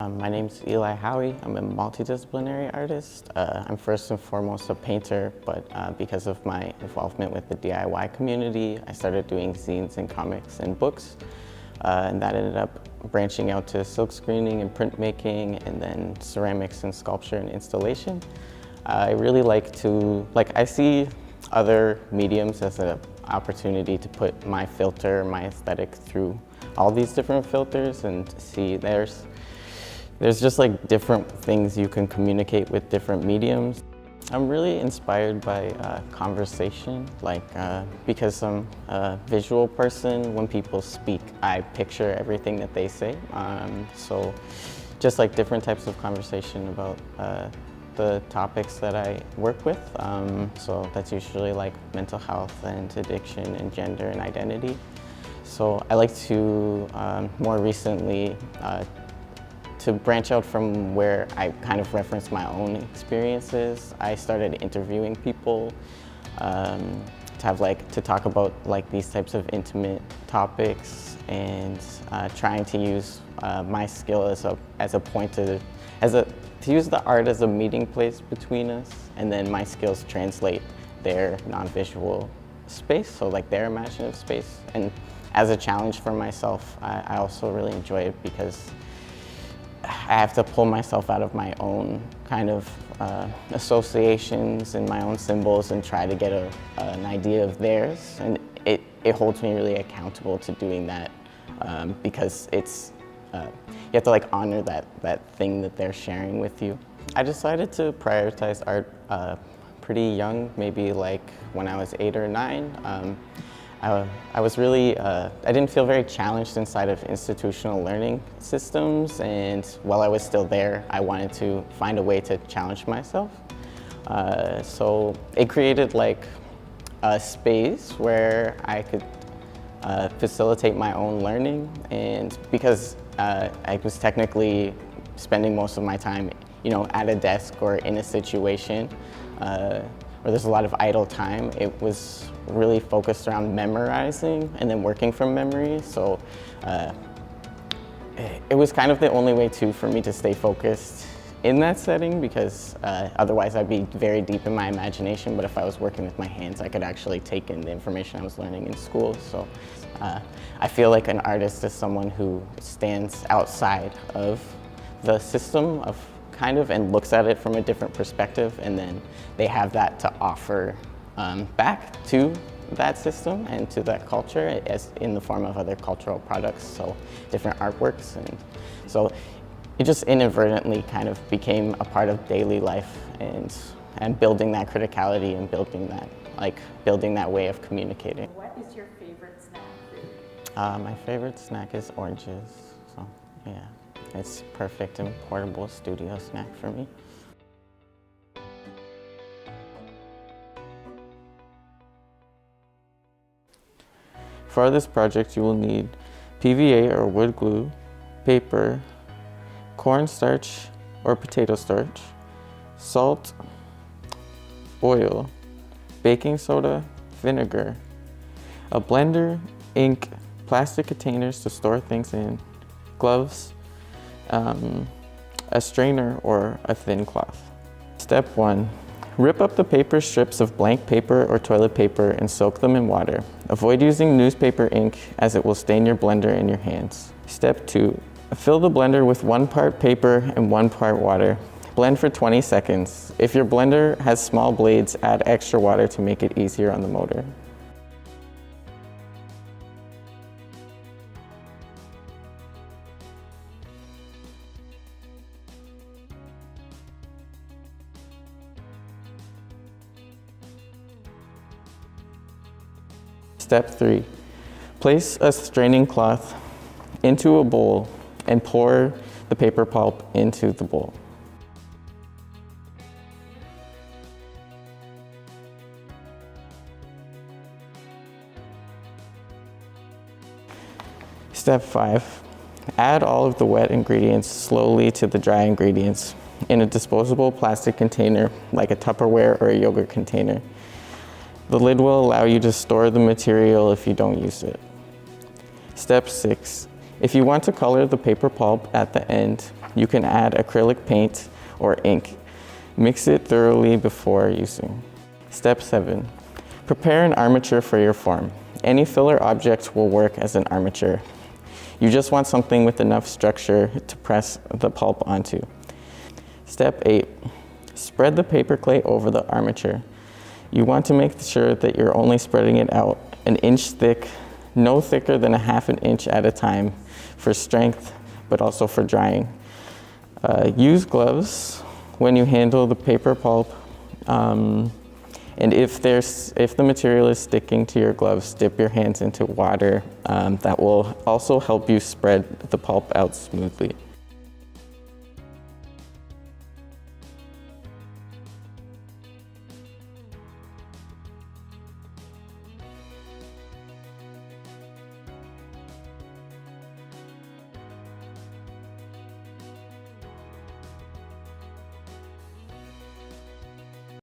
My name's Eli Howey. I'm a multidisciplinary artist. I'm first and foremost a painter, but because of my involvement with the DIY community, I started doing zines and comics and books. And that ended up branching out to silk screening and printmaking, and then ceramics and sculpture and installation. I really I see other mediums as an opportunity to put my filter, my aesthetic through all these different filters and see there's just like different things you can communicate with different mediums. I'm really inspired by conversation, because I'm a visual person. When people speak, I picture everything that they say. So just like different types of conversation about the topics that I work with. So that's usually like mental health and addiction and gender and identity. So I like to, more recently, to branch out from where I kind of reference my own experiences. I started interviewing people to talk about these types of intimate topics, and trying to use my skill as a point to use the art as a meeting place between us, and then my skills translate their non-visual space, so like their imaginative space. And as a challenge for myself, I also really enjoy it because I have to pull myself out of my own kind of associations and my own symbols and try to get an idea of theirs. And it holds me really accountable to doing that because you have to honor that thing that they're sharing with you. I decided to prioritize art pretty young, maybe when I was 8 or 9. I was really, I didn't feel very challenged inside of institutional learning systems, and while I was still there, I wanted to find a way to challenge myself. So it created a space where I could facilitate my own learning, and because I was technically spending most of my time, at a desk or in a situation where there's a lot of idle time, it was really focused around memorizing and then working from memory. So it was kind of the only way for me to stay focused in that setting, because otherwise I'd be very deep in my imagination. But if I was working with my hands, I could actually take in the information I was learning in school. So I feel like an artist is someone who stands outside of the system and looks at it from a different perspective, and then they have that to offer back to that system and to that culture as in the form of other cultural products, so different artworks. And so it just inadvertently kind of became a part of daily life, and building that criticality and building that way of communicating. What is your favorite snack food? My favorite snack is oranges, so yeah. It's perfect and portable studio snack for me. For this project, you will need PVA or wood glue, paper, cornstarch or potato starch, salt, oil, baking soda, vinegar, a blender, ink, plastic containers to store things in, gloves, a strainer or a thin cloth. Step 1. Rip up the paper strips of blank paper or toilet paper and soak them in water. Avoid using newspaper ink as it will stain your blender in your hands. Step 2. Fill the blender with 1 part paper and 1 part water. Blend for 20 seconds. If your blender has small blades, add extra water to make it easier on the motor. Step 3. Place a straining cloth into a bowl and pour the paper pulp into the bowl. Step 5. Add all of the wet ingredients slowly to the dry ingredients in a disposable plastic container like a Tupperware or a yogurt container. The lid will allow you to store the material if you don't use it. Step 6. If you want to color the paper pulp at the end, you can add acrylic paint or ink. Mix it thoroughly before using. Step 7. Prepare an armature for your form. Any filler object will work as an armature. You just want something with enough structure to press the pulp onto. Step 8. Spread the paper clay over the armature. You want to make sure that you're only spreading it out an inch thick, no thicker than a ½ an inch at a time for strength, but also for drying. Use gloves when you handle the paper pulp. And if the material is sticking to your gloves, dip your hands into water. That will also help you spread the pulp out smoothly.